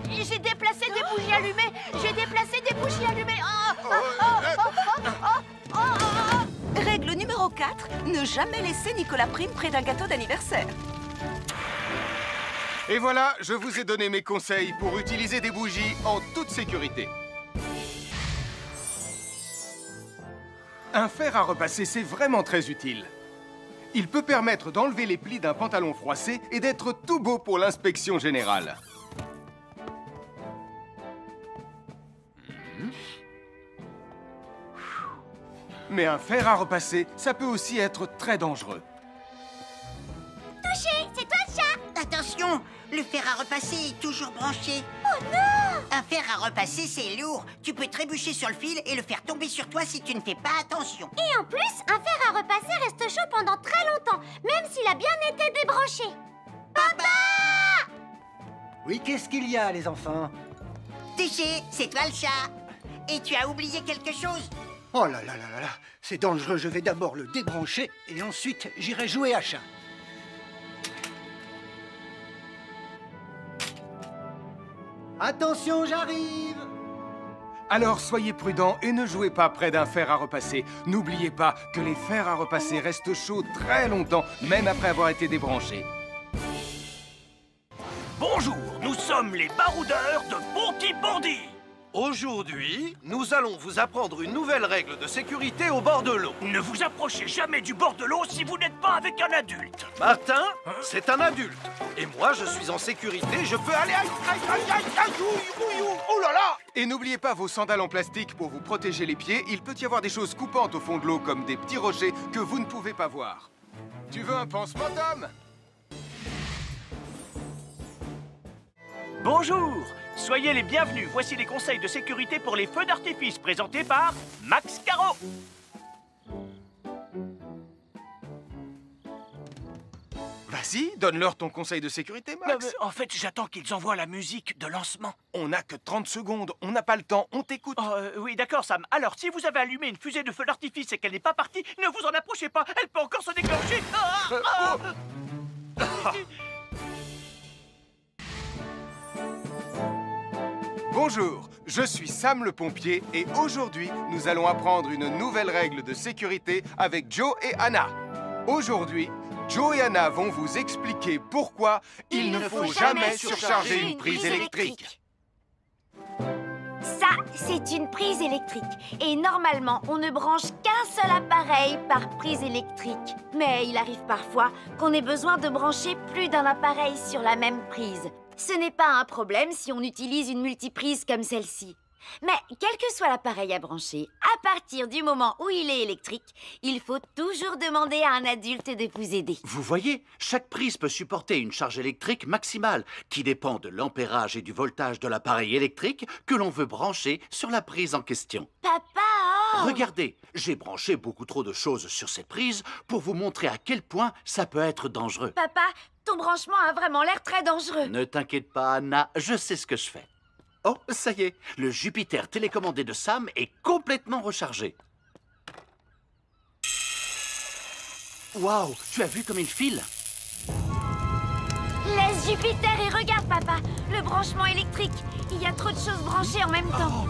J'ai déplacé des bougies allumées. J'ai déplacé des bougies allumées. Règle numéro 4, ne jamais laisser Nicolas Prime près d'un gâteau d'anniversaire. Et voilà, je vous ai donné mes conseils pour utiliser des bougies en toute sécurité. Un fer à repasser, c'est vraiment très utile. Il peut permettre d'enlever les plis d'un pantalon froissé et d'être tout beau pour l'inspection générale. Mais un fer à repasser, ça peut aussi être très dangereux. Touché, c'est toi le chat. Attention, le fer à repasser est toujours branché. Oh non! Un fer à repasser, c'est lourd. Tu peux trébucher sur le fil et le faire tomber sur toi si tu ne fais pas attention. Et en plus, un fer à repasser reste chaud pendant très longtemps, même s'il a bien été débranché. Papa! Oui, qu'est-ce qu'il y a, les enfants? Touché, c'est toi le chat. Et tu as oublié quelque chose? Oh là là là là là, c'est dangereux, je vais d'abord le débrancher et ensuite j'irai jouer à chat. Attention, j'arrive! Alors soyez prudents et ne jouez pas près d'un fer à repasser. N'oubliez pas que les fers à repasser restent chauds très longtemps, même après avoir été débranchés. Bonjour, nous sommes les baroudeurs de Bonty-Bondy. Aujourd'hui, nous allons vous apprendre une nouvelle règle de sécurité au bord de l'eau. Ne vous approchez jamais du bord de l'eau si vous n'êtes pas avec un adulte. Martin, c'est un adulte. Et moi, je suis en sécurité, je peux aller... Oh là là! Et n'oubliez pas vos sandales en plastique pour vous protéger les pieds. Il peut y avoir des choses coupantes au fond de l'eau, comme des petits rochers que vous ne pouvez pas voir. Tu veux un pansement, Tom? Bonjour, soyez les bienvenus. Voici les conseils de sécurité pour les feux d'artifice présentés par Max Caro. Vas-y, donne-leur ton conseil de sécurité, Max. En fait, j'attends qu'ils envoient la musique de lancement. On n'a que 30 secondes, on n'a pas le temps, on t'écoute. Oui, d'accord, Sam. Alors, si vous avez allumé une fusée de feu d'artifice et qu'elle n'est pas partie, ne vous en approchez pas, elle peut encore se déclencher. Bonjour, je suis Sam le pompier et aujourd'hui, nous allons apprendre une nouvelle règle de sécurité avec Joe et Anna. Aujourd'hui, Joe et Anna vont vous expliquer pourquoi il ne faut jamais surcharger une prise électrique. Ça, c'est une prise électrique. Et normalement, on ne branche qu'un seul appareil par prise électrique. Mais il arrive parfois qu'on ait besoin de brancher plus d'un appareil sur la même prise. Ce n'est pas un problème si on utilise une multiprise comme celle-ci. Mais quel que soit l'appareil à brancher, à partir du moment où il est électrique, il faut toujours demander à un adulte de vous aider. Vous voyez, chaque prise peut supporter une charge électrique maximale qui dépend de l'ampérage et du voltage de l'appareil électrique que l'on veut brancher sur la prise en question. Papa! Regardez, j'ai branché beaucoup trop de choses sur cette prise pour vous montrer à quel point ça peut être dangereux. Papa, ton branchement a vraiment l'air très dangereux. Ne t'inquiète pas, Anna, je sais ce que je fais. Oh, ça y est, le Jupiter télécommandé de Sam est complètement rechargé. Waouh, tu as vu comme il file? Laisse Jupiter et regarde, papa. Le branchement électrique. Il y a trop de choses branchées en même temps.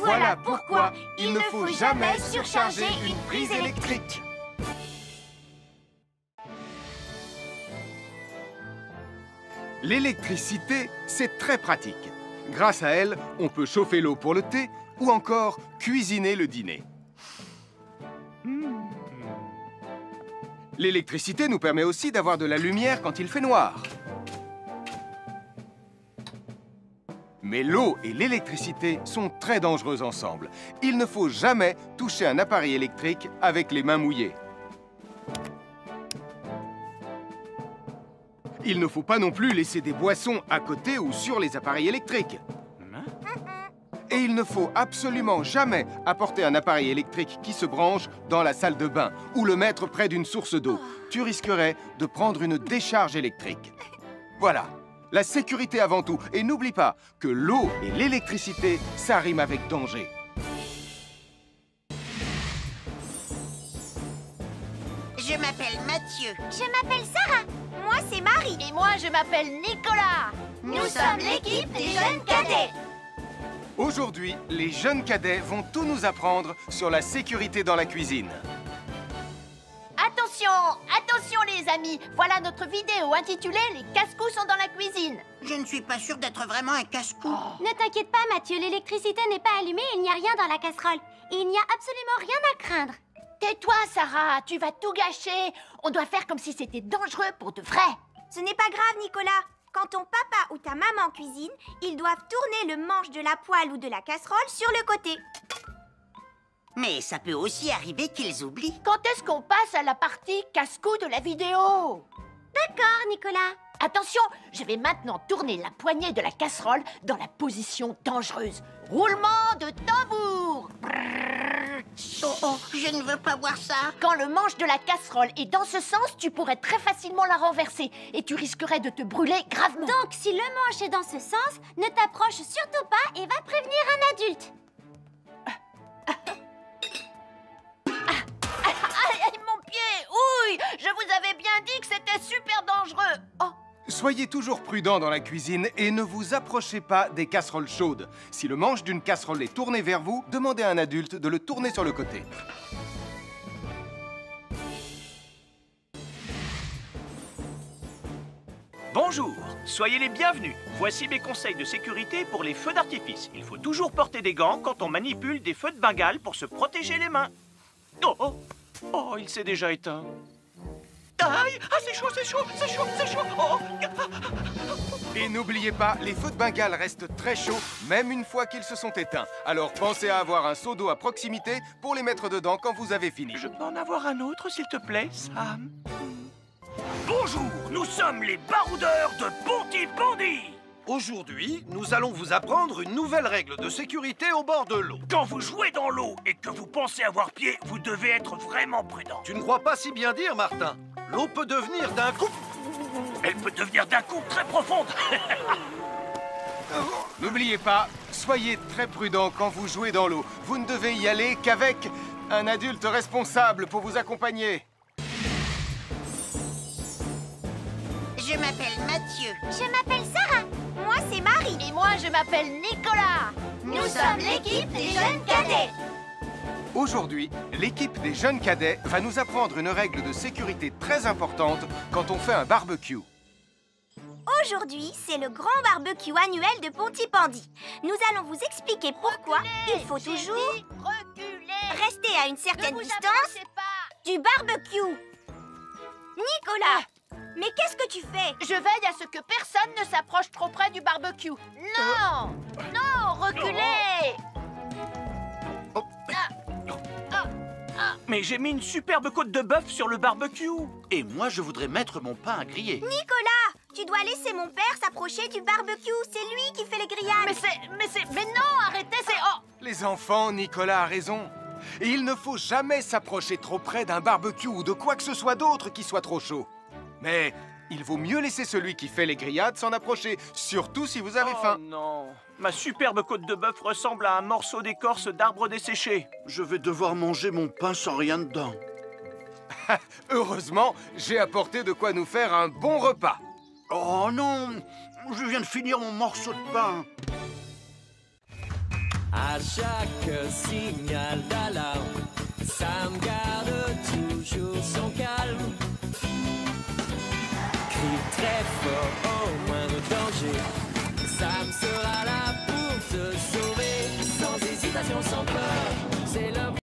Voilà pourquoi il ne faut jamais surcharger une prise électrique. L'électricité, c'est très pratique. Grâce à elle, on peut chauffer l'eau pour le thé ou encore cuisiner le dîner. L'électricité nous permet aussi d'avoir de la lumière quand il fait noir. Mais l'eau et l'électricité sont très dangereuses ensemble. Il ne faut jamais toucher un appareil électrique avec les mains mouillées. Il ne faut pas non plus laisser des boissons à côté ou sur les appareils électriques. Et il ne faut absolument jamais apporter un appareil électrique qui se branche dans la salle de bain ou le mettre près d'une source d'eau. Tu risquerais de prendre une décharge électrique. Voilà, la sécurité avant tout. Et n'oublie pas que l'eau et l'électricité, ça rime avec danger. Je m'appelle Mathieu. Je m'appelle Sarah. Moi, c'est Marie. Et moi, je m'appelle Nicolas. Nous sommes l'équipe des jeunes cadets. Aujourd'hui, les jeunes cadets vont tout nous apprendre sur la sécurité dans la cuisine. Attention, attention les amis. Voilà notre vidéo intitulée « Les casse-cous sont dans la cuisine ». Je ne suis pas sûre d'être vraiment un casse-cou. Ne t'inquiète pas, Mathieu. L'électricité n'est pas allumée et il n'y a rien dans la casserole. Il n'y a absolument rien à craindre. Tais-toi, Sarah, tu vas tout gâcher. On doit faire comme si c'était dangereux pour de vrai. Ce n'est pas grave, Nicolas. Quand ton papa ou ta maman cuisine, ils doivent tourner le manche de la poêle ou de la casserole sur le côté. Mais ça peut aussi arriver qu'ils oublient. Quand est-ce qu'on passe à la partie casse-cou de la vidéo? D'accord, Nicolas. Attention, je vais maintenant tourner la poignée de la casserole dans la position dangereuse. Roulement de tambour. Oh, je ne veux pas voir ça. Quand le manche de la casserole est dans ce sens, tu pourrais très facilement la renverser et tu risquerais de te brûler gravement. Donc, si le manche est dans ce sens, ne t'approche surtout pas et va prévenir un adulte. Aïe, mon pied! Ouille! Je vous avais bien dit que c'était super dangereux. Oh! Soyez toujours prudents dans la cuisine et ne vous approchez pas des casseroles chaudes. Si le manche d'une casserole est tourné vers vous, demandez à un adulte de le tourner sur le côté. Bonjour, soyez les bienvenus. Voici mes conseils de sécurité pour les feux d'artifice. Il faut toujours porter des gants quand on manipule des feux de Bengale pour se protéger les mains. Oh, oh, oh, il s'est déjà éteint. Aïe! Ah, c'est chaud, c'est chaud, c'est chaud, c'est chaud! Oh. Et n'oubliez pas, les feux de Bengale restent très chauds, même une fois qu'ils se sont éteints. Alors pensez à avoir un seau d'eau à proximité pour les mettre dedans quand vous avez fini. Je peux en avoir un autre, s'il te plaît, Sam? Bonjour, nous sommes les baroudeurs de Pontypandy. Aujourd'hui, nous allons vous apprendre une nouvelle règle de sécurité au bord de l'eau. Quand vous jouez dans l'eau et que vous pensez avoir pied, vous devez être vraiment prudent. Tu ne crois pas si bien dire, Martin? L'eau peut devenir d'un coup... Elle peut devenir d'un coup très profonde. N'oubliez pas, soyez très prudents quand vous jouez dans l'eau. Vous ne devez y aller qu'avec un adulte responsable pour vous accompagner. Je m'appelle Mathieu. Je m'appelle Sarah. Moi, c'est Marie. Et moi, je m'appelle Nicolas. Nous sommes l'équipe des jeunes cadets. Aujourd'hui, l'équipe des jeunes cadets va nous apprendre une règle de sécurité très importante quand on fait un barbecue. Aujourd'hui, c'est le grand barbecue annuel de Pontypandy. Nous allons vous expliquer pourquoi il faut toujours rester à une certaine distance du barbecue. Nicolas, mais qu'est-ce que tu fais? Je veille à ce que personne ne s'approche trop près du barbecue. Non! Non, reculez! Mais j'ai mis une superbe côte de bœuf sur le barbecue. Et moi, je voudrais mettre mon pain à griller. Nicolas, tu dois laisser mon père s'approcher du barbecue. C'est lui qui fait les grillades. Mais non, arrêtez, c'est... Oh! Les enfants, Nicolas a raison. Et il ne faut jamais s'approcher trop près d'un barbecue ou de quoi que ce soit d'autre qui soit trop chaud. Mais il vaut mieux laisser celui qui fait les grillades s'en approcher, surtout si vous avez faim. Oh non, ma superbe côte de bœuf ressemble à un morceau d'écorce d'arbre desséché. Je vais devoir manger mon pain sans rien dedans. Heureusement, j'ai apporté de quoi nous faire un bon repas. Oh non, je viens de finir mon morceau de pain. À chaque signal d'alarme, Sam garde toujours son calme. Crie très fort au moindre danger, Sam sera là pour te sauver, sans hésitation, sans peur.